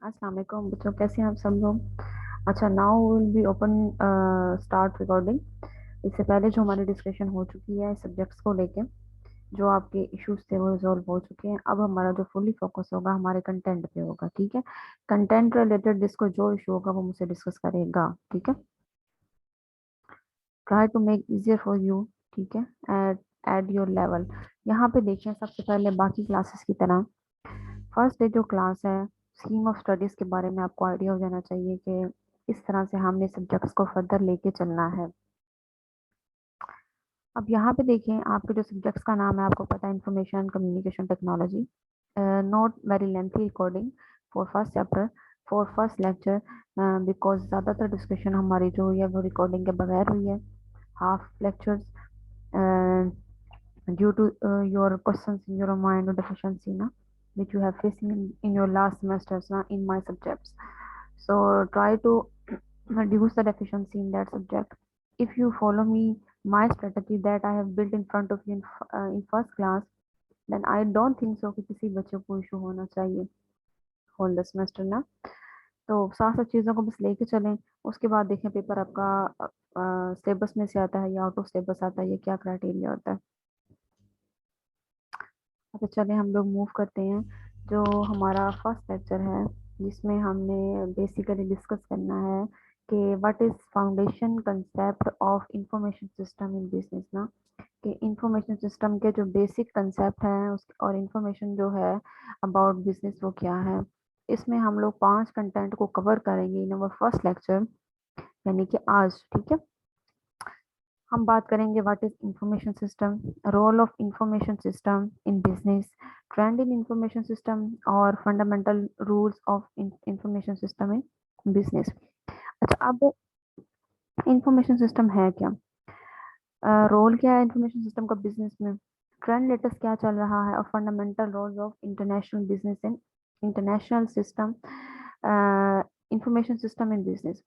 अस्सलाम वालेकुम बच्चों, कैसे हैं आप सब लोग। अच्छा, now will be open start recording. इससे पहले जो हमारी डिस्कशन हो चुकी है सब्जेक्ट्स को लेके, जो आपके इश्यूज थे वो रिजॉल्व हो चुके हैं। अब हमारा जो फुली फोकस होगा हमारे कंटेंट पे होगा, ठीक है। कंटेंट रिलेटेड जिसको जो इशू होगा वो मुझसे डिस्कस करेगा, ठीक है। Try to make easier for you, ठीक है, एट एट योर लेवल। यहाँ पे देखिए, सबसे पहले बाकी क्लासेस की तरह फर्स्ट डे जो क्लास है, स्कीम ऑफ स्टडीज के बारे में आपको आइडिया हो जाना चाहिए कि इस तरह से हमने सब्जेक्ट्स को फर्दर लेके चलना है। अब यहाँ पे देखें, आपके जो सब्जेक्ट्स का नाम है आपको पता है, information communication technology. Not very lengthy recording for first chapter, for first lecture, because ज़्यादातर डिस्कशन हमारी जो हुई है वो रिकॉर्डिंग के बगैर हुई है। Half lectures due to your questions in your mind or deficiency na, which you have facing in your last semesters na, in my subjects. So try to reduce the deficiency in that subject. If you follow me, my strategy that I have built in front of you in first class, then I don't think so कि किसी बच्चे को issue होना चाहिए whole the semester ना। तो साथ साथ चीज़ों को बस लेके चलें। उसके बाद देखें पेपर आपका सिलेबस में से आता है या आउट ऑफ सिलेबस आता है, ये क्या क्राइटेरिया होता है। अच्छा, चलिए हम लोग मूव करते हैं। जो हमारा फर्स्ट लेक्चर है जिसमें हमने बेसिकली डिस्कस करना है कि what is foundation concept of information system in business ना, कि इंफॉर्मेशन सिस्टम के जो बेसिक कंसेप्ट हैं उस और इंफॉर्मेशन जो है अबाउट बिजनेस वो क्या है। इसमें हम लोग 5 कंटेंट को कवर करेंगे इन अवर फर्स्ट लेक्चर, यानी कि आज, ठीक है। हम बात करेंगे what is information system, role of information system in business, trend in information system और fundamental rules of information system in business. अच्छा, अब इंफॉर्मेशन सिस्टम है क्या, रोल क्या है इंफॉर्मेशन सिस्टम का बिजनेस में, ट्रेंड लेटेस्ट क्या चल रहा है और fundamental roles of international business in international system information system in business.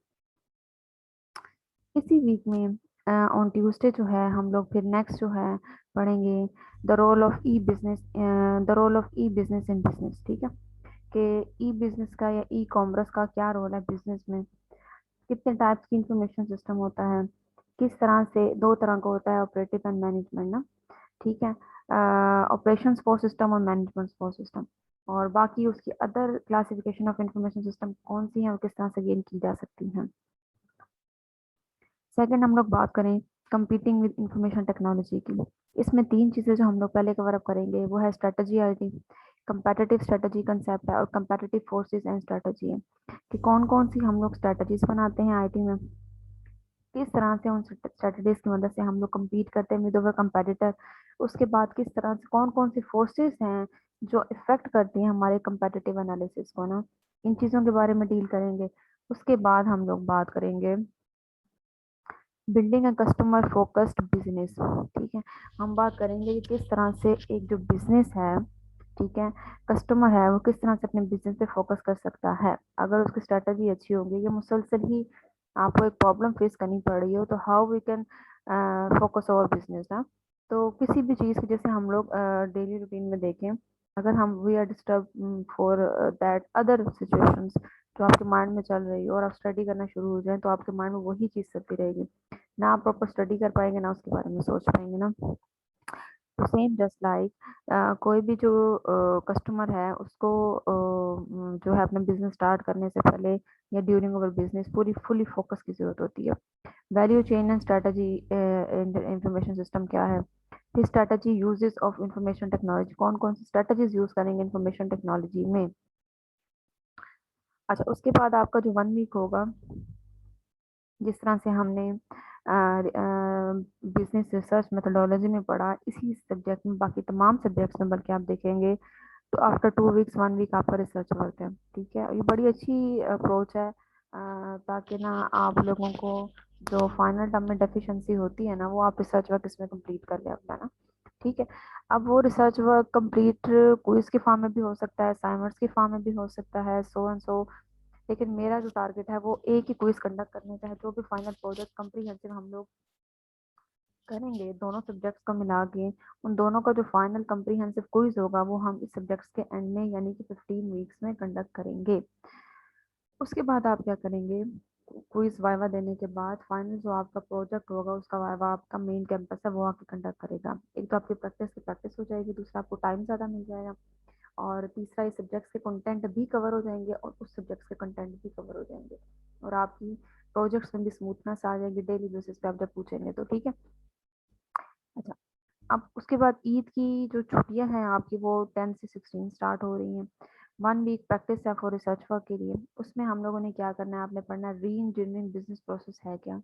इसी वीक में ऑन ट्यूसडे जो है हम लोग फिर नेक्स्ट जो है पढ़ेंगे the role of e business, the role of e business in business, ठीक है। कि ई बिजनेस का या ई कॉमर्स का क्या रोल है बिजनेस में, कितने टाइप्स की इंफॉर्मेशन सिस्टम होता है, किस तरह से, दो तरह का होता है, ऑपरेटिव एंड मैनेजमेंट ना, ठीक है। ऑपरेशंस फॉर सिस्टम और मैनेजमेंट फॉर सिस्टम, और बाकी उसकी other classification of information system कौन सी है और किस तरह से गेन की जा सकती हैं। सेकंड हम लोग बात करें कंपीटिंग विद इंफॉर्मेशन टेक्नोलॉजी की। इसमें 3 चीजें जो हम लोग पहले कवर अप करेंगे वो है strategy IT, competitive strategy concept है और कंपेटिटिव फोर्सेस एंड स्ट्रेटजी है, कि कौन कौन सी हम लोग स्ट्रेटजीज बनाते हैं आईटी में, किस तरह से उन स्ट्रेटजीज की मदद से हम लोग compete करते हैं विद अवर कंपेटिटर। उसके बाद किस तरह से कौन कौन सी फोर्सेस हैं जो इफेक्ट करती हैं हमारे कंपेटिटिव एनालिसिस को ना, इन चीजों के बारे में डील करेंगे। उसके बाद हम लोग बात करेंगे building a customer focused business, ठीक है। हम बात करेंगे कि किस तरह से एक जो बिजनेस है, ठीक है, कस्टमर है वो किस तरह से अपने बिजनेस पे फोकस कर सकता है। अगर उसकी स्ट्रेटजी अच्छी होगी, ये मुसलसल ही आपको एक प्रॉब्लम फेस करनी पड़ रही हो, तो how we can focus over business ना। तो किसी भी चीज़ की जैसे हम लोग डेली रूटीन में देखें, अगर हम we are disturb for that other situations जो आपके माइंड में चल रही हो और आप स्टडी करना शुरू हो जाए, तो आपके माइंड में वही चीज़ चलती रहेगी ना, आप प्रॉपर स्टडी कर पाएंगे ना उसके बारे में सोच पाएंगे ना। तो सेम जस्ट लाइक कोई भी जो कस्टमर है उसको जो है अपना बिजनेस स्टार्ट करने से पहले या ड्यूरिंग अवर बिजनेस पूरी फुली फोकस की जरूरत होती है। Value chain and strategy information system क्या है, फिर strategy uses of information technology, कौन कौन सी स्ट्रेटजीज यूज करेंगे इंफॉर्मेशन टेक्नोलॉजी में। अच्छा, उसके बाद आपका जो 1 वीक होगा, जिस तरह से हमने बिजनेस रिसर्च मेथोडोलॉजी में पढ़ा, इसी सब्जेक्ट में बाकी तमाम सब्जेक्ट्स में बल्कि आप देखेंगे तो आफ्टर 2 वीक्स 1 वीक आपका रिसर्च वर्क है, ठीक है। ये बड़ी अच्छी अप्रोच है, ताकि ना आप लोगों को जो फाइनल टर्म में डेफिशिएंसी होती है ना, वो आप रिसर्च वर्क इसमें कंप्लीट कर ले अपना ना, ठीक है। अब वो रिसर्च वर्क कंप्लीट क्विज के फॉर्म में भी हो सकता है, असाइनमेंट्स के फॉर्म में भी हो सकता है, सो एंड सो। लेकिन मेरा जो टारगेट है वो एक ही क्विज कंडक्ट करने का है, जो भी फाइनल प्रोजेक्ट कम्प्रीहेंसिव हम लोग करेंगे दोनों सब्जेक्ट्स को मिला के, उन दोनों का जो फाइनल कम्प्रीहेंसिव क्विज होगा वो हम इस सब्जेक्ट्स के एंड में यानी कि 15 वीक्स में कंडक्ट करेंगे। उसके बाद आप क्या करेंगे, क्विज वाइवा देने के बाद फाइनल जो आपका प्रोजेक्ट होगा उसका वाइवा आपका मेन कैंपस है वो आके कंडक्ट करेगा। एक तो आपकी प्रैक्टिस की प्रैक्टिस हो जाएगी, दूसरा आपको टाइम ज़्यादा मिल जाएगा, और तीसरा इस सब्जेक्ट्स के कंटेंट भी कवर हो जाएंगे और उस सब्जेक्ट्स के कंटेंट भी कवर हो जाएंगे, और आपकी प्रोजेक्ट्स में भी स्मूथनेस आ जाएगी डेली बेसिस पे आप जब पूछेंगे तो। ठीक है। अच्छा, अब उसके बाद ईद की जो छुट्टियां हैं आपकी वो 10 से 16 स्टार्ट हो रही हैं। 1 वीक प्रैक्टिस है फॉर रिसर्च वर्क के लिए। उसमें हम लोगों ने क्या करना है, आपने पढ़ना है री इंजीनियरिंग बिजनेस प्रोसेस है क्या,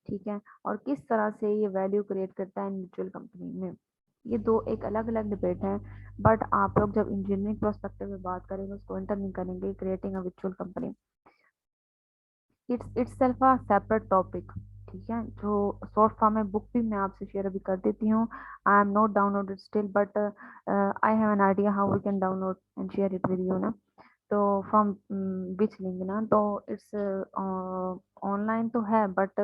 ठीक है, और किस तरह से ये वैल्यू क्रिएट करता है इंडिविजुअल कंपनी में। ये दो एक अलग अलग डिबेट है, बट आप लोग जब इंजीनियरिंग प्रोस्पेक्टिव में बात करेंगे उसको इंटर नहीं करेंगे क्रिएटिंग अ विचुअल company, itself a separate topic. ठीक है, जो शॉर्ट फॉर्म में बुक भी मैं आपसे शेयर अभी कर देती हूँ। I am not downloaded still but I have an idea how we can download and share it with you ना। तो फ्रॉम विच लिंक ना, तो इट्स ऑनलाइन तो है but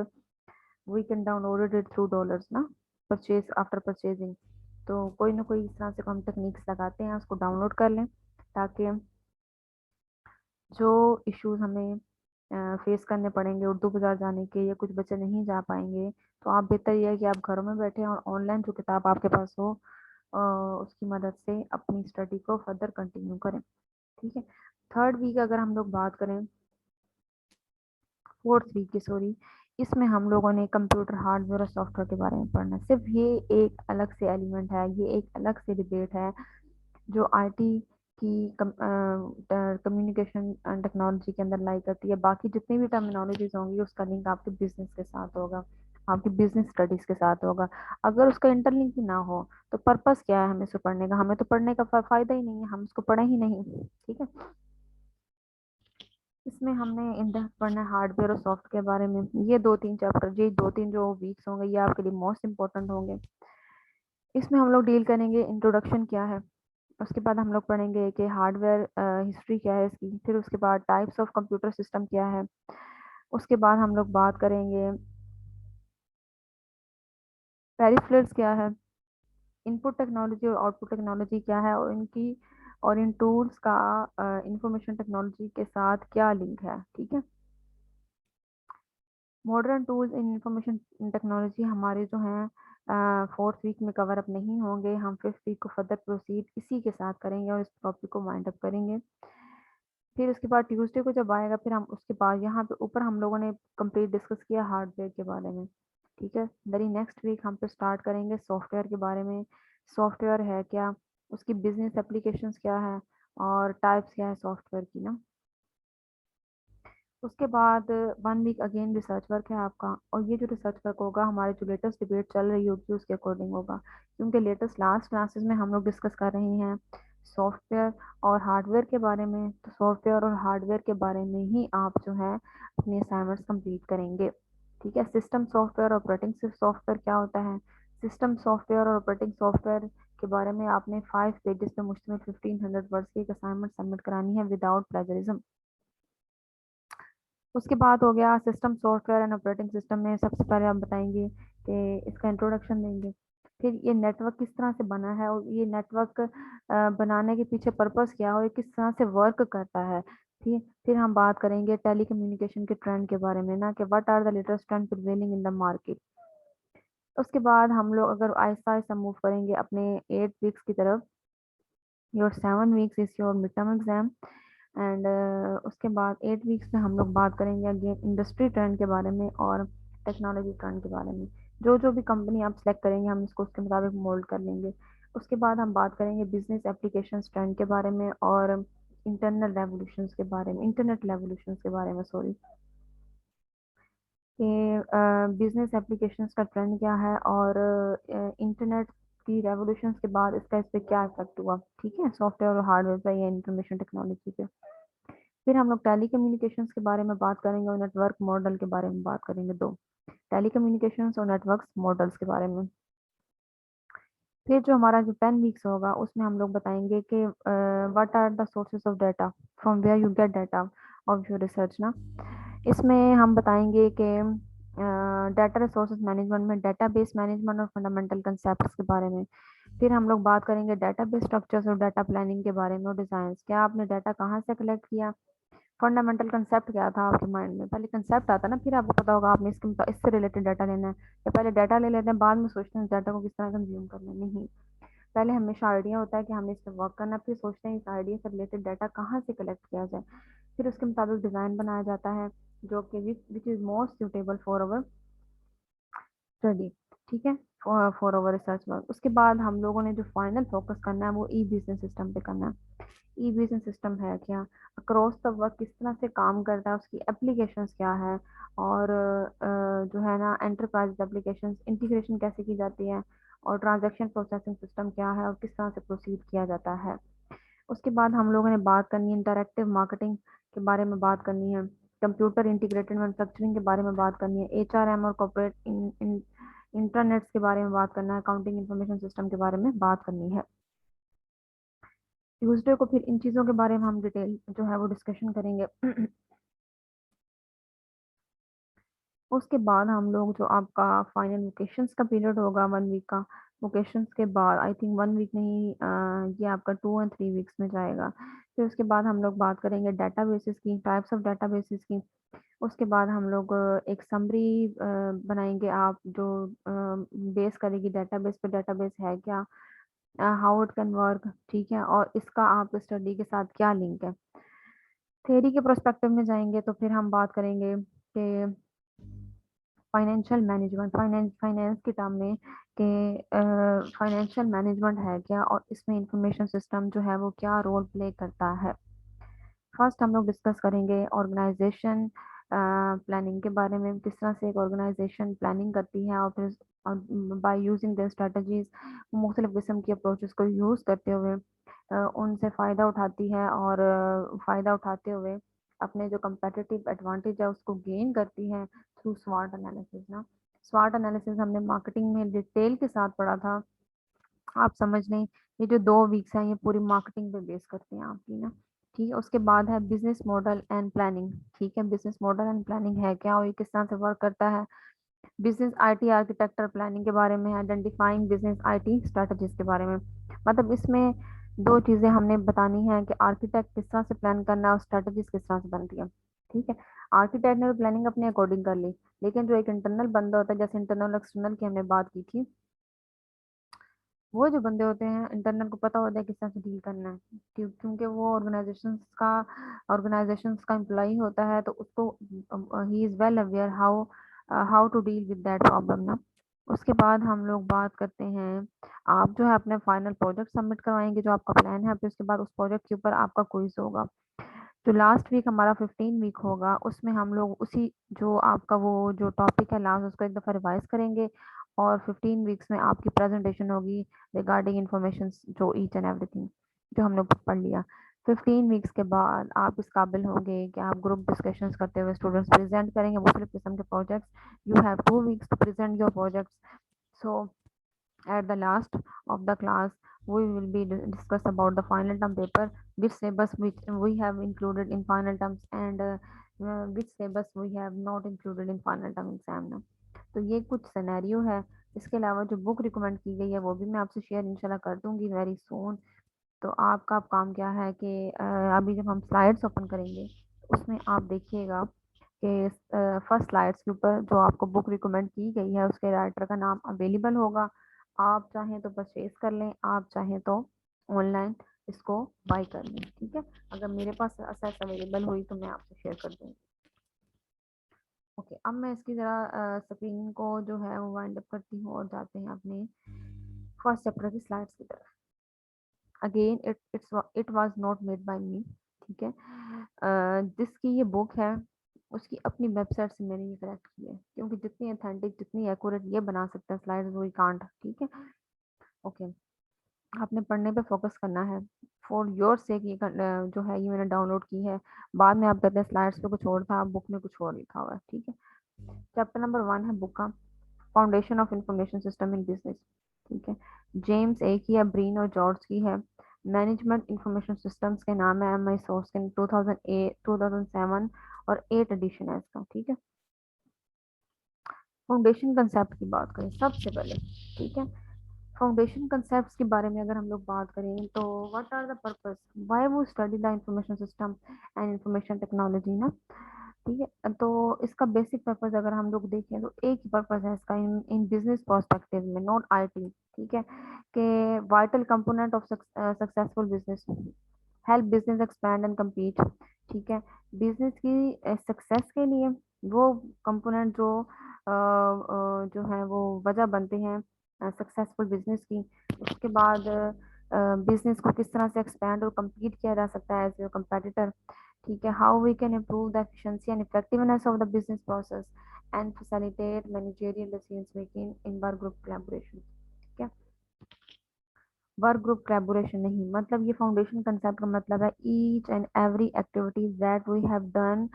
we can download it through dollars ना, purchase after purchasing. तो कोई ना कोई इस तरह से हम टेक्निक्स लगाते हैं, उसको डाउनलोड कर लें ताकि जो इश्यूज हमें फेस करने पड़ेंगे उर्दू बाजार जाने के, या कुछ बच्चे नहीं जा पाएंगे, तो आप बेहतर यह है कि आप घरों में बैठे और ऑनलाइन जो किताब आपके पास हो उसकी मदद से अपनी स्टडी को फर्दर कंटिन्यू करें। ठीक है। 3rd वीक अगर हम लोग बात करें, 4th वीक की सॉरी, इसमें हम लोगों ने कंप्यूटर हार्डवेयर और सॉफ्टवेयर के बारे में पढ़ना है। सिर्फ ये एक अलग से एलिमेंट है, ये एक अलग से डिबेट है जो आईटी की कम्युनिकेशन एंड टेक्नोलॉजी के अंदर लाई करती है। बाकी जितनी भी टर्मिनोलॉजीज होंगी उसका लिंक आपके बिजनेस के साथ होगा, आपकी बिजनेस स्टडीज के साथ होगा। अगर उसका इंटरलिंक ही ना हो तो पर्पस क्या है हमें इसको पढ़ने का, हमें तो पढ़ने का फायदा ही नहीं है, हम इसको पढ़े ही नहीं। ठीक है। इसमें हमने इन डेप्थ पढ़ना है हार्डवेयर और सॉफ्ट के बारे में। ये 2-3 चैप्टर, ये 2-3 जो वीक्स होंगे ये आपके लिए मोस्ट इंपॉर्टेंट होंगे। इसमें हम लोग डील करेंगे इंट्रोडक्शन क्या है, उसके बाद हम लोग पढ़ेंगे कि हार्डवेयर हिस्ट्री क्या है इसकी, फिर उसके बाद टाइप्स ऑफ कंप्यूटर सिस्टम क्या है, उसके बाद हम लोग बात करेंगे पेरिफेरल्स क्या है, इनपुट टेक्नोलॉजी और आउटपुट टेक्नोलॉजी क्या है, और इनकी और इन टूल्स का इंफॉर्मेशन टेक्नोलॉजी के साथ क्या लिंक है। ठीक है। Modern tools in information technology हमारे जो हैं 4th वीक में कवर अप नहीं होंगे, हम 5th वीक को फर्दर प्रोसीड इसी के साथ करेंगे और इस टॉपिक को वाइंड अप करेंगे। फिर उसके बाद ट्यूसडे को जब आएगा फिर हम उसके बाद यहाँ पे ऊपर हम लोगों ने कंप्लीट डिस्कस किया हार्डवेयर के बारे में। ठीक है, वेरी नेक्स्ट वीक हम पे स्टार्ट करेंगे सॉफ्टवेयर के बारे में। सॉफ्टवेयर है क्या, उसकी बिजनेस एप्लीकेशंस क्या है, और टाइप्स क्या है सॉफ्टवेयर की ना। उसके बाद 1 वीक अगेन रिसर्च वर्क है आपका, और ये जो रिसर्च वर्क होगा हमारे जो लेटेस्ट डिबेट चल रही होगी उसके अकॉर्डिंग होगा, क्योंकि लेटेस्ट लास्ट क्लासेस में हम लोग डिस्कस कर रहे हैं सॉफ्टवेयर और हार्डवेयर के बारे में, तो सॉफ्टवेयर और हार्डवेयर के बारे में ही आप जो है अपनी असाइनमेंट्स कंप्लीट करेंगे। ठीक है। सिस्टम सॉफ्टवेयर, ऑपरेटिंग सॉफ्टवेयर क्या होता है, सिस्टम सॉफ्टवेयर और ऑपरेटिंग सॉफ्टवेयर के बारे में आपने 5 पेजेस पे मुश्तमिल 1500 वर्ड्स की एक असाइनमेंट सबमिट करानी है विदाउट प्लेजरिज्म। उसके बाद हो गया system software and operating system में सबसे पहले आप बताएंगे कि इसका इंट्रोडक्शन देंगे, फिर ये नेटवर्क किस तरह से बना है और ये नेटवर्क बनाने के पीछे पर्पस क्या है और ये किस तरह से वर्क करता है। ठीक, फिर हम बात करेंगे टेली कम्युनिकेशन के ट्रेंड के बारे में ना, कि what are the latest trend prevailing in the market. उसके बाद हम लोग अगर आहिस्ता आहिस्ता मूव करेंगे अपने 8 वीक्स की तरफ, your 7 weeks is your mid term exam, and उसके बाद 8 वीक्स में हम लोग बात करेंगे अगेन इंडस्ट्री ट्रेंड के बारे में और टेक्नोलॉजी ट्रेंड के बारे में। जो जो भी कंपनी आप सेलेक्ट करेंगे हम इसको उसके मुताबिक मोल्ड कर लेंगे। उसके बाद हम बात करेंगे बिजनेस एप्लीकेशन ट्रेंड के बारे में और इंटरनेट रेवोल्यूशंस के बारे में सॉरी, कि बिजनेस एप्लीकेशंस का ट्रेंड क्या है और इंटरनेट की रेवोल्यूशंस के बाद इसका इस पे क्या इफेक्ट हुआ। ठीक है, सॉफ्टवेयर और हार्डवेयर पे या इंफॉर्मेशन टेक्नोलॉजी पे। फिर हम लोग टेली कम्युनिकेशंस के बारे में बात करेंगे और नेटवर्क मॉडल के बारे में बात करेंगे, दो टेली कम्युनिकेशंस और नेटवर्क मॉडल्स के बारे में। फिर जो हमारा जो 10 वीक्स होगा उसमें हम लोग बताएंगे कि what are the sources of data, from where you get data of your research ना। इसमें हम बताएंगे कि डाटा रिसोर्सेज मैनेजमेंट में डेटाबेस मैनेजमेंट और फंडामेंटल कंसेप्ट्स के बारे में। फिर हम लोग बात करेंगे डेटाबेस स्ट्रक्चर्स और डाटा प्लानिंग के बारे में और डिजाइन, क्या आपने डाटा कहाँ से कलेक्ट किया, फंडामेंटल कंसेप्ट क्या था आपके माइंड में? पहले कंसेप्ट आता है ना, फिर आपको पता होगा आपने इससे रिलेटेड डाटा लेना है, या पहले डाटा ले लेते हैं बाद में सोचते हैं डाटा को किस तरह कंज्यूम करना है? नहीं, पहले हमेशा आइडिया होता है कि हमने इस पर वर्क करना है, फिर सोचते हैं इस आइडिया से रिलेटेड डाटा कहाँ से कलेक्ट किया जाए, फिर उसके मुताबिक डिजाइन बनाया जाता है जो कि which is most suitable for our study, ठीक है, फॉर अवर रिसर्च वर्क। उसके बाद हम लोगों ने जो फाइनल फोकस करना है वो ई बिजनेस सिस्टम पे करना है। ई बिजनेस सिस्टम है क्या, अक्रॉस द वर्क किस तरह से काम करता है, उसकी एप्लीकेशंस क्या है, और जो है ना एंटरप्राइज एप्लीकेशंस इंटीग्रेशन कैसे की जाती है, और ट्रांजैक्शन प्रोसेसिंग सिस्टम क्या है और किस तरह से प्रोसीड किया जाता है। उसके बाद हम लोगों ने बात करनी है इंटरैक्टिव मार्केटिंग के बारे में बात करनी है, कंप्यूटर इंटीग्रेटेड मैन्युफैक्चरिंग के बारे में बात करनी है, एचआरएम और कॉर्पोरेट इंटरनेट्स के बारे में बात करना है, अकाउंटिंग इंफॉर्मेशन सिस्टम के बारे में बात करनी है। ट्यूसडे को फिर इन चीज़ों के बारे में हम डिटेल जो है वो डिस्कशन करेंगे। उसके बाद हम लोग जो आपका फाइनल वोकेशंस का पीरियड होगा 1 वीक का, वोकेशंस के बाद आई थिंक 1 वीक नहीं, ये आपका 2 और 3 वीक्स में जाएगा। फिर उसके बाद हम लोग बात करेंगे डाटाबेसेस की, टाइप्स ऑफ डाटाबेसेस की। उसके बाद हम लोग एक समरी बनाएंगे आप जो बेस करेगी डेटाबेस पे, डेटाबेस है क्या, हाउ इट कैन वर्क, ठीक है, और इसका आप स्टडी के साथ क्या लिंक है। थ्योरी के प्रोस्पेक्टिव में जाएंगे तो फिर हम बात करेंगे कि फाइनेंशियल मैनेजमेंट, फाइनेंस की टर्म में कि फाइनेंशियल मैनेजमेंट है क्या और इसमें इंफॉर्मेशन सिस्टम जो है वो क्या रोल प्ले करता है। फर्स्ट हम लोग डिस्कस करेंगे ऑर्गेनाइजेशन प्लानिंग के बारे में, किस तरह से एक ऑर्गेनाइजेशन प्लानिंग करती है और फिर बाय यूजिंग द स्ट्रेटजीज मुख्तलिफ किस्म की अप्रोचेस को यूज़ करते हुए उनसे फ़ायदा उठाती है, और फ़ायदा उठाते हुए अपने जो competitive एडवांटेज है उसको गेन करती है थ्रू स्वाट एनालिसिस ना। स्वाट एनालिसिस हमने मार्केटिंग में डिटेल के साथ पढ़ा था, आप समझ लें ये जो 2 वीक्स हैं ये पूरी मार्केटिंग पे बेस करते हैं आपकी ना। ठीक है, उसके बाद है बिजनेस मॉडल एंड प्लानिंग। ठीक है, बिजनेस मॉडल एंड प्लानिंग है क्या और ये किस तरह से वर्क करता है। बिजनेस आईटी आर्किटेक्चर प्लानिंग के बारे में, आइडेंटिफाइंग बिजनेस आईटी स्ट्रेटजीज के बारे में। मतलब इसमें 2 चीजें हमने बतानी है कि आर्किटेक्ट किस तरह से प्लान करना है और स्ट्रेटजीज किस तरह से बनती है। ठीक है, आर्किटेक्ट ने प्लानिंग अपने अकॉर्डिंग कर ली, लेकिन जो एक इंटरनल बंदा होता है, जैसे इंटरनल एक्सटर्नल की हमने बात की थी, वो जो बंदे होते हैं इंटरनल को पता होता है किस तरह से डील करना है, क्योंकि वो ऑर्गेनाइजेशंस का एम्प्लॉई होता है, तो उसको ही is well aware how how to deal with that problem ना। उसके बाद हम लोग बात करते हैं, आप जो है अपने फाइनल प्रोजेक्ट सबमिट करवाएंगे जो आपका प्लान है, फिर उसके बाद उस प्रोजेक्ट के ऊपर आपका क्विज होगा। जो लास्ट वीक हमारा 15 वीक होगा उसमें हम लोग उसी जो आपका वो जो टॉपिक है लास्ट उसको एक दफ़ा रिवाइज करेंगे, और 15 वीक्स में आपकी प्रेजेंटेशन होगी रिगार्डिंग इंफॉर्मेशन जो ईच एंड एवरीथिंग जो हम लोग पढ़ लिया। 15 वीक्स के बाद आप इस काबिल होंगे कि आप ग्रुप डिस्कशंस करते हुए स्टूडेंट्स प्रेजेंट करेंगे मुख्तलिफ किस्म के projects. You have 2 weeks to present your projects. So at the last of the class, we will be discuss about the final term paper, which syllabus which we have included in final terms, and which syllabus we have not included in final term exam ना। तो ये कुछ scenario है। इसके अलावा जो book recommend की गई है वो भी मैं आपसे शेयर इंशाल्लाह कर दूंगी वेरी सून। तो आपका अब काम क्या है कि अभी जब हम स्लाइड्स ओपन करेंगे उसमें आप देखिएगा कि फर्स्ट स्लाइड्स के ऊपर जो आपको बुक रिकमेंड की गई है उसके राइटर का नाम अवेलेबल होगा। आप चाहें तो परचेज कर लें, आप चाहें तो ऑनलाइन इसको बाय कर लें। ठीक है, अगर मेरे पास असेस अवेलेबल हुई तो मैं आपसे शेयर कर दूँगी। ओके, अब मैं इसकी ज़रा स्क्रीन को जो है वो वाइंड अप करती हूँ और जाते हैं अपने फर्स्ट चैप्टर की स्लाइड्स की तरफ। Again it was not made by me. ठीक है, जिसकी ये बुक है उसकी अपनी वेबसाइट से मैंने ये कलेक्ट की है, क्योंकि जितनी अथेंटिक जितनी एक्यूरेट ये बना सकता है स्लाइड्स वो कांट। ठीक है, ओके, आपने पढ़ने पे फोकस करना है फॉर योर सेक। ये जो है ये मैंने डाउनलोड की है, बाद में आप कहते हैं स्लाइड्स पे कुछ और था, बुक में कुछ और लिखा हुआ है। ठीक है, चैप्टर नंबर 1 है बुक का, foundation of information system in business. ठीक है, जेम्स ए की है, ब्रीन और जॉर्ज की है। मैनेजमेंट इंफॉर्मेशन सिस्टम्स के नाम है एम आई सोर्स के 2008 2007 और 8 एडिशन है इसका। ठीक है, फाउंडेशन कंसेप्ट की बात करें सबसे पहले। ठीक है, फाउंडेशन कंसेप्ट के बारे में अगर हम लोग बात करें तो what are the purpose why वो study the information system and information technology ना। ठीक है, तो इसका बेसिक पर्पस अगर हम लोग देखें तो एक ही पर्पस है इसका इन इन बिजनेस पर्सपेक्टिव में, नॉट आईटी। ठीक है, कि vital component of successful business, help business expand and compete। ठीक है, बिजनेस की सक्सेस के लिए वो कंपोनेंट जो है वो वजह बनते हैं सक्सेसफुल बिजनेस की। उसके बाद बिजनेस को किस तरह से एक्सपैंड और compete किया जा सकता है एज ए competitor। ठीक है, how we can improve the efficiency and effectiveness of the business process and facilitate managerial decision making in work group collaboration। ठीक है, वर्क ग्रुप कोलैबोरेशन नहीं, मतलब ये फाउंडेशन कंसेप्ट का मतलब है each and every activities that we have done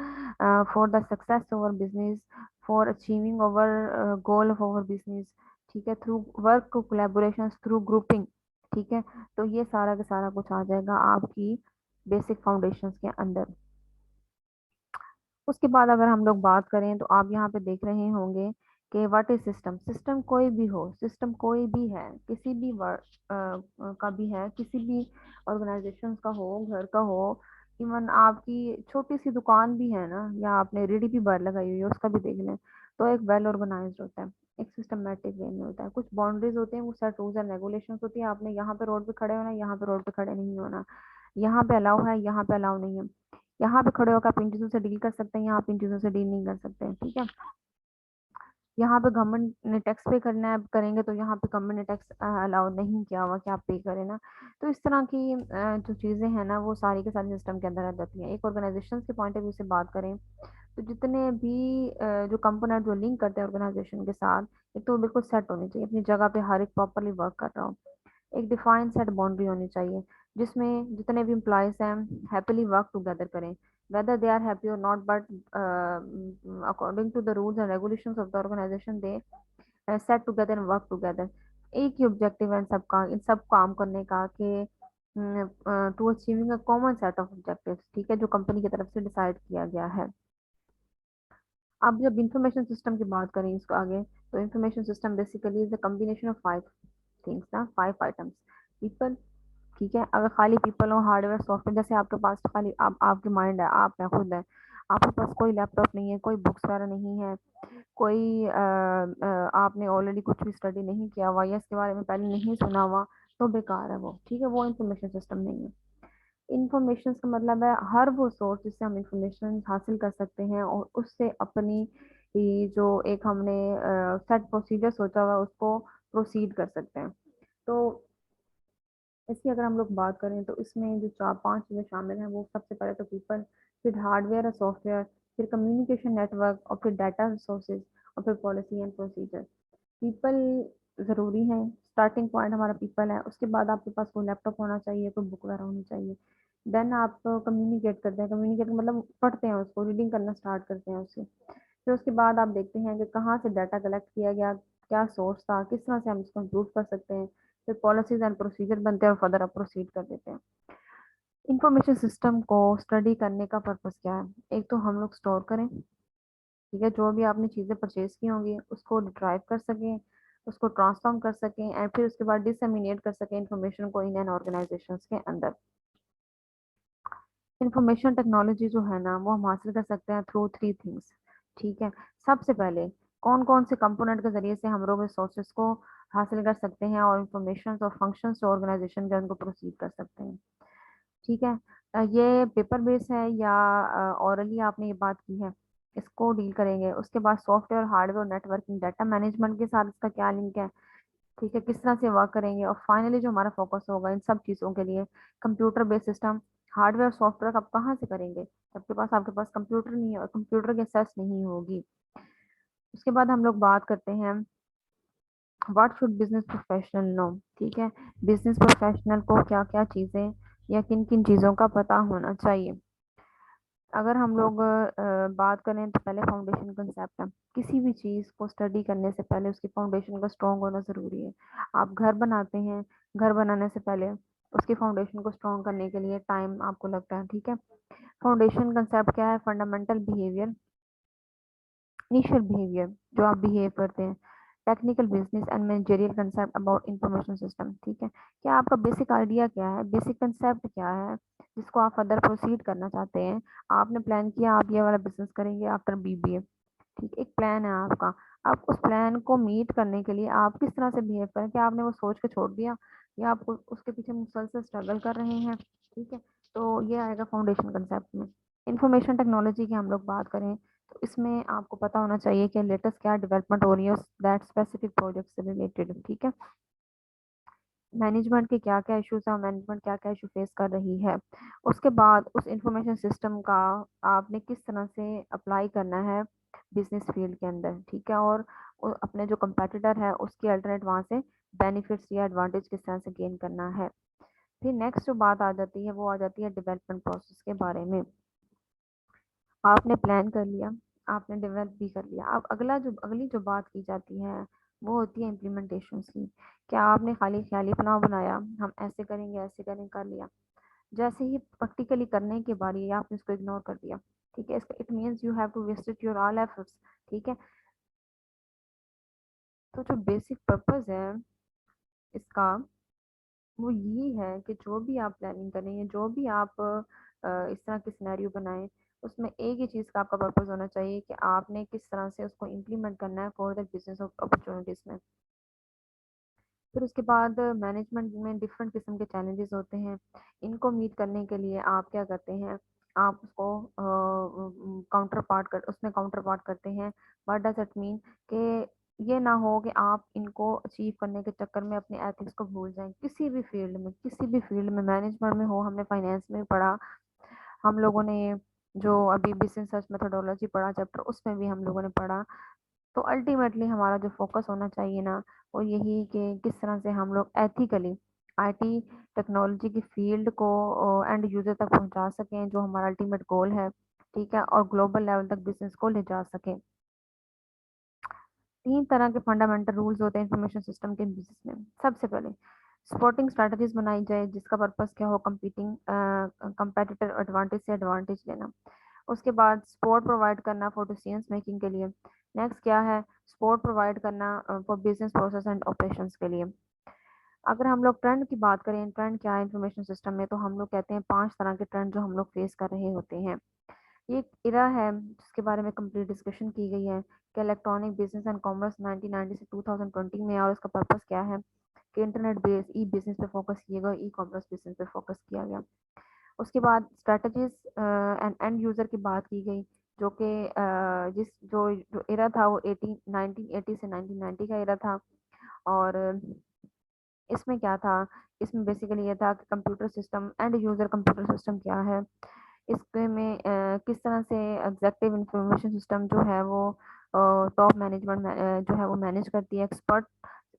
for the success of our business, for achieving our goal of our business. ठीक है, through work collaboration, through grouping. ठीक है, तो ये सारा का सारा कुछ आ जाएगा आपकी बेसिक फाउंडेशंस के अंदर। उसके बाद अगर हम लोग बात करें तो आप यहाँ पे देख रहे होंगे कि व्हाट इज सिस्टम। सिस्टम कोई भी हो, सिस्टम कोई भी है, किसी भी वर्क का भी है, किसी भी ऑर्गेनाइजेशन का हो, घर का हो, इवन आपकी छोटी सी दुकान भी है ना, या आपने रेडी भी बार लगाई हुई है उसका भी देख लें, तो एक वेल ऑर्गेनाइज्ड होता है, एक सिस्टमेटिक वे में होता है। कुछ बाउंड्रीज होते हैं, वो सेट रूल्स एंड रेगुलेशंस होती है, आपने यहाँ पे रोड पे खड़े होना, यहाँ पे रोड पे खड़े नहीं होना, यहाँ पे अलाउ है, यहाँ पे अलाउ नहीं है, यहाँ पे खड़े होकर आप इन चीजों से डील कर सकते हैं, यहाँ आप इन चीजों से डील नहीं कर सकते हैं। ठीक है, यहाँ पे गवर्नमेंट ने टैक्स पे करना है, करेंगे तो यहाँ पे गवर्नमेंट ने टैक्स अलाउ नहीं किया हुआ कि आप पे करें ना। तो इस तरह की जो चीजें हैं ना वो सारी के सारी सिस्टम के अंदर आ जाती हैं। एक ऑर्गेनाइजेशन के पॉइंट ऑफ व्यू से बात करें तो जितने भी जो कंपोनेंट जो लिंक करते हैं ऑर्गेनाइजेशन के साथ, एक तो वो बिल्कुल सेट होनी चाहिए अपनी जगह पे, हर एक प्रॉपरली वर्क कर रहा हो। एक डिफाइंड सेट बाउंड्री होनी चाहिए जिसमें जितने भी एम्प्लॉयज हैं हैप्पीली वर्क टुगेदर करें, whether they are happy or not, but according to the rules and regulations of the organization they set together and work together। एक ही ऑब्जेक्टिव है इन सबका, इन सब काम करने का कि to achieving a common set of objectives. ठीक है, जो कंपनी की तरफ से डिसाइड किया गया है। अब जब इंफॉर्मेशन सिस्टम की बात करें इसको आगे, तो information system basically is the combination of five things ना, फाइव आइटम्स। पीपल, ठीक है, अगर खाली पीपल हो, हार्डवेयर सॉफ्टवेयर, जैसे आपके पास तो खाली आपके माइंड है, आप है, खुद है, आपके पास कोई लैपटॉप नहीं है, कोई बुक्स वगैरह नहीं है, कोई आपने ऑलरेडी कुछ भी स्टडी नहीं किया हुआ या इसके बारे में पहले नहीं सुना हुआ, तो बेकार है वो। ठीक है, वो इंफॉर्मेशन सिस्टम नहीं है। इंफॉर्मेशन का मतलब है हर वो सोर्स जिससे हम इंफॉर्मेशन हासिल कर सकते हैं और उससे अपनी ये जो एक हमने सेट प्रोसीजर सोचा हुआ है उसको प्रोसीड कर सकते हैं। तो इसकी अगर हम लोग बात करें तो इसमें जो चार पांच चीजें शामिल हैं, वो सबसे पहले तो पीपल, फिर हार्डवेयर और सॉफ्टवेयर, फिर कम्युनिकेशन नेटवर्क, और फिर डाटा रिसोर्सेज, और फिर पॉलिसी एंड प्रोसीजर। पीपल जरूरी है, स्टार्टिंग पॉइंट हमारा पीपल है। उसके बाद आपके पास कोई लैपटॉप होना चाहिए, कोई बुक वगैरह होनी चाहिए। देन आप कम्युनिकेट करते हैं, कम्युनिकेट मतलब पढ़ते हैं उसको, रीडिंग करना स्टार्ट करते हैं उससे। फिर उसके बाद आप देखते हैं कि कहाँ से डाटा कलेक्ट किया गया, क्या सोर्स था, किस तरह से हम इसको इम्प्रूव कर सकते हैं। फिर पॉलिसीज एंड प्रोसीजर बनते हैं और फर्दर आप प्रोसीड कर देते हैं। इंफॉर्मेशन सिस्टम को स्टडी करने का पर्पस क्या है? एक तो हम लोग स्टोर करें, ठीक है, जो भी आपने चीज़ें परचेज की होंगी उसको ड्राइव कर सकें, उसको ट्रांसफॉर्म कर सकें, एंड फिर उसके बाद डिसमिनेट कर सकें इंफॉर्मेशन को इन एन ऑर्गेनाइजेशन के अंदर। इंफॉर्मेशन टेक्नोलॉजी जो है ना वो हम हासिल कर सकते हैं थ्रू थ्री थिंग्स। ठीक है, सबसे पहले कौन कौन से कंपोनेंट के जरिए से हम लोग रिसोर्सेज को हासिल कर सकते हैं और इंफॉर्मेशन और फंक्शंस जो ऑर्गेनाइजेशन के उनको प्रोसीड कर सकते हैं। ठीक है, ये पेपर बेस है या ऑरली आपने ये बात की है, इसको डील करेंगे। उसके बाद software, hardware, networking, data management के साथ इसका क्या लिंक है, ठीक है, किस तरह से वर्क करेंगे। और फाइनली जो हमारा फोकस होगा इन सब चीज़ों के लिए, computer based system, hardware software आप कहाँ से करेंगे, आपके पास कंप्यूटर नहीं है और कंप्यूटर की एक्सेस नहीं होगी। उसके बाद हम लोग बात करते हैं what should business professional know. ठीक है, बिजनेस प्रोफेशनल को क्या क्या चीज़ें या किन किन चीज़ों का पता होना चाहिए। अगर हम लोग बात करें तो पहले फाउंडेशन कंसेप्ट है। किसी भी चीज़ को स्टडी करने से पहले उसकी फाउंडेशन का स्ट्रॉन्ग होना ज़रूरी है। आप घर बनाते हैं, घर बनाने से पहले उसकी फाउंडेशन को स्ट्रॉन्ग करने के लिए टाइम आपको लगता है। ठीक है, फाउंडेशन कंसेप्ट क्या है? फंडामेंटल बिहेवियर, इनिशियल बिहेवियर जो आप बिहेव करते हैं, technical business and managerial concept about information system. ठीक है, क्या आपका बेसिक आइडिया क्या है, बेसिक कंसेप्ट क्या है जिसको आप फर्दर प्रोसीड करना चाहते हैं। आपने प्लान किया आप ये वाला बिजनेस करेंगे आफ्टर बीबीए, ठीक, एक प्लान है आपका। आप उस प्लान को मीट करने के लिए आप किस तरह से बिहेव करें, क्या आपने वो सोच के छोड़ दिया या आप उसके पीछे मुसलसल स्ट्रगल कर रहे हैं। ठीक है, तो ये आएगा फाउंडेशन कंसेप्ट में। इंफॉर्मेशन टेक्नोलॉजी की हम लोग बात करें तो इसमें आपको पता होना चाहिए कि लेटेस्ट क्या डेवलपमेंट हो रही है दैट स्पेसिफिक प्रोजेक्ट से रिलेटेड। ठीक है, मैनेजमेंट के क्या क्या इश्यूज है, मैनेजमेंट क्या क्या इशू फेस कर रही है। उसके बाद उस इंफॉर्मेशन सिस्टम का आपने किस तरह से अप्लाई करना है बिजनेस फील्ड के अंदर। ठीक है, और अपने जो कंपेटिटर है उसकी अल्टरनेट वहां से बेनिफिट्स या एडवांटेज किस तरह से गेन करना है। फिर नेक्स्ट जो बात आ जाती है वो आ जाती है डेवलपमेंट प्रोसेस के बारे में। आपने प्लान कर लिया, आपने डेवलप भी कर लिया, अब अगली जो बात की जाती है वो होती है इम्प्लीमेंटेशन की। क्या आपने खाली ख्याली प्लान बनाया, हम ऐसे करेंगे ऐसे करेंगे, कर लिया, जैसे ही प्रैक्टिकली करने के बारी है आपने इसको इग्नोर कर दिया। ठीक है, इसका it means you have to wasted your all efforts. ठीक है, तो जो बेसिक पर्पस है इसका वो यही है कि जो भी आप प्लानिंग करें, जो भी आप इस तरह की सिनेरियो बनाएं, उसमें एक ही चीज़ का आपका पर्पस होना चाहिए कि आपने किस तरह से उसको इम्प्लीमेंट करना है फॉर द बिजनेस अपॉर्चुनिटीज में। फिर उसके बाद मैनेजमेंट में डिफरेंट किस्म के चैलेंजेस होते हैं, इनको मीट करने के लिए आप क्या करते हैं, आप उसको काउंटर पार्ट कर उसमें काउंटर पार्ट करते हैं। व्हाट डज इट मीन कि ये ना हो कि आप इनको अचीव करने के चक्कर में अपने एथिक्स को भूल जाएं। किसी भी फील्ड में, किसी भी फील्ड में, मैनेजमेंट में हो, हमने फाइनेंस में पढ़ा, हम लोगों ने जो अभी बिजनेस सर्च मेथोडोलॉजी पढ़ा चैप्टर उसमें भी हम लोगों ने पढ़ा। तो अल्टीमेटली हमारा जो फोकस होना चाहिए ना वो यही कि किस तरह से हम लोग एथिकली आईटी टेक्नोलॉजी की फील्ड को एंड यूजर तक पहुंचा सकें, जो हमारा अल्टीमेट गोल है। ठीक है, और ग्लोबल लेवल तक बिजनेस को ले जा सकें। तीन तरह के फंडामेंटल रूल्स होते हैं इंफॉर्मेशन सिस्टम के बिजनेस में। सबसे पहले स्पोर्टिंग स्ट्रेटजीज बनाई जाए जिसका पर्पस क्या हो, कंपीटिंग कंपेटिटर एडवांटेज से एडवांटेज लेना। उसके बाद सपोर्ट प्रोवाइड करना फॉर डिसीजंस मेकिंग के लिए। नेक्स्ट क्या है, सपोर्ट प्रोवाइड करना for business process and operations के लिए। अगर हम लोग ट्रेंड की बात करें, ट्रेंड क्या है इंफॉर्मेशन सिस्टम में, तो हम लोग कहते हैं पांच तरह के ट्रेंड जो हम लोग फेस कर रहे होते हैं। ये एक इरा है जिसके बारे में कंप्लीट डिस्कशन की गई है कि इलेक्ट्रॉनिक बिजनेस एंड कॉमर्स 1990 से 2020 में, और इसका पर्पस क्या है कि इंटरनेट बेस्ड ई बिजनेस पे फोकस किया गया, ई कॉमर्स बिजनेस पे फोकस किया गया। उसके बाद स्ट्रेटजीज एंड एंड यूजर की बात की गई, जो कि जो एरा था वो 1980 से 1990 का एरा था। और इसमें क्या था, इसमें बेसिकली ये था कि computer system and user computer system क्या है, इसमें किस तरह से एग्जेक्टिव इंफॉर्मेशन सिस्टम जो है वो टॉप मैनेजमेंट जो है वो मैनेज करती है।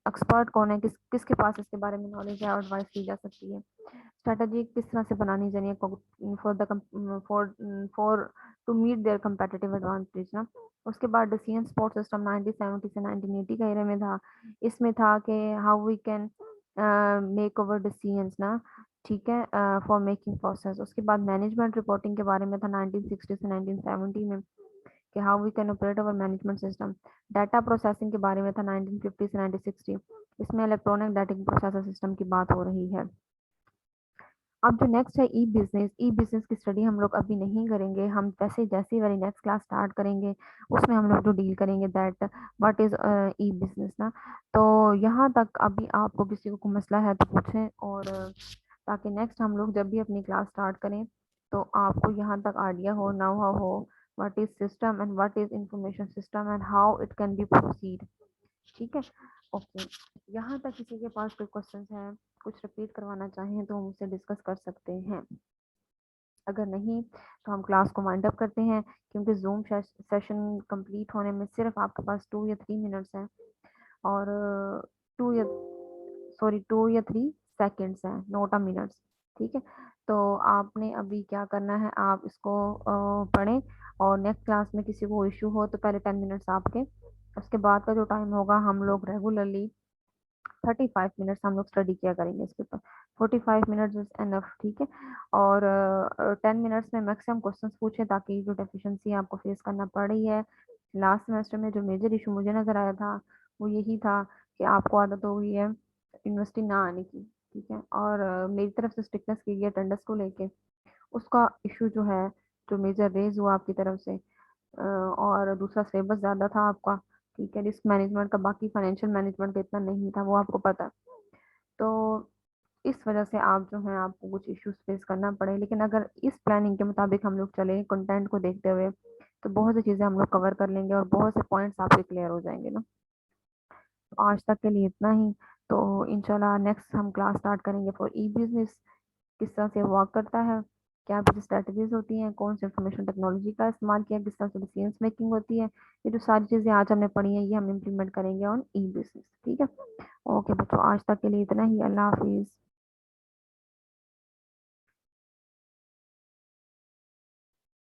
एक्सपर्ट कौन है, किसके पास इसके बारे में नॉलेज है और एडवाइस दी जा सकती है। स्ट्रेटजी किस तरह से बनानी चाहिए for the for for to meet their competitive advantage ना। उसके बाद डिसीजन सपोर्ट सिस्टम 1970 से 1980 का एरा में था। इसमें था कि how we can make over decisions ना, ठीक है, फॉर मेकिंग प्रोसेस। उसके बाद मैनेजमेंट रिपोर्टिंग के बारे में था 1960 से 1970 में कि how we can operate our management system. Data processing के बारे में था 1950 से 1960। इसमें इलेक्ट्रॉनिक डाटा प्रोसेसर सिस्टम की बात हो रही है। अब जो नेक्स्ट है ई बिजनेस की स्टडी हम लोग अभी नहीं करेंगे, हम जैसे जैसे वाली नेक्स्ट क्लास स्टार्ट करेंगे उसमें हम लोग जो डील करेंगे that what is E business ना। तो यहाँ तक अभी आपको किसी को कोई मसला है तो पूछें, और ताकि नेक्स्ट हम लोग जब भी अपनी क्लास स्टार्ट करें तो आपको यहाँ तक आइडिया हो, नाउ हाउ हो what is system and what is information system and how it can be proceed. ठीक है, ओके। यहाँ तक किसी के पास कोई क्वेश्चन है, कुछ रिपीट करवाना चाहें तो मुझसे डिस्कस कर सकते हैं। अगर नहीं तो हम क्लास को वाइंड अप करते हैं, क्योंकि जूम सेशन कंप्लीट होने में सिर्फ आपके पास 2 या 3 मिनट्स हैं, और 2 या 2 या 3 सेकेंड्स हैं, नोट अ मिनट्स। ठीक है, तो आपने अभी क्या करना है, आप इसको पढ़ें, और नेक्स्ट क्लास में किसी को इशू हो तो पहले 10 मिनट्स आपके, उसके बाद का जो टाइम होगा हम लोग रेगुलरली 35 मिनट्स हम लोग स्टडी किया करेंगे इसके ऊपर। 45 मिनट्स इज एनफ। ठीक है, और 10 मिनट्स में मैक्सिमम क्वेश्चंस पूछे ताकि जो डेफिशिएंसी आपको फेस करना पड़ रही है लास्ट सेमेस्टर में, जो मेजर इशू मुझे नजर आया था वो यही था कि आपको आदत हो गई है यूनिवर्सिटी ना आने की, ठीक है। और मेरी तरफ से स्ट्रिक्टनेस की गई अटेंडेंस को लेके, उसका इशू जो है, जो मेजर रेज हुआ आपकी तरफ से, और दूसरा सिलेबस ज्यादा था आपका, ठीक है। रिस्क मैनेजमेंट का, बाकी फाइनेंशियल मैनेजमेंट का इतना नहीं था, वो आपको पता है। तो इस वजह से आप जो है, आपको कुछ इश्यूज फेस करना पड़े, लेकिन अगर इस प्लानिंग के मुताबिक हम लोग चले कंटेंट को देखते हुए, तो बहुत सी चीजें हम लोग कवर कर लेंगे और बहुत से पॉइंट्स आपके क्लियर हो जाएंगे ना। तो आज तक के लिए इतना ही। तो इंशाल्लाह नेक्स्ट हम क्लास स्टार्ट करेंगे फॉर ई बिजनेस, किस तरह से वर्क करता है, क्या बिजनेस स्ट्रेटजीज होती हैं, कौन से इंफॉर्मेशन टेक्नोलॉजी का इस्तेमाल किया, किस तरह से डिसीजन मेकिंग होती है। ये जो सारी चीजें आज हमने पढ़ी हैं, ये हम इम्प्लीमेंट करेंगे ऑन ई बिजनेस, ठीक है। ओके बच्चों, आज तक के लिए इतना ही। अल्लाह हाफिज।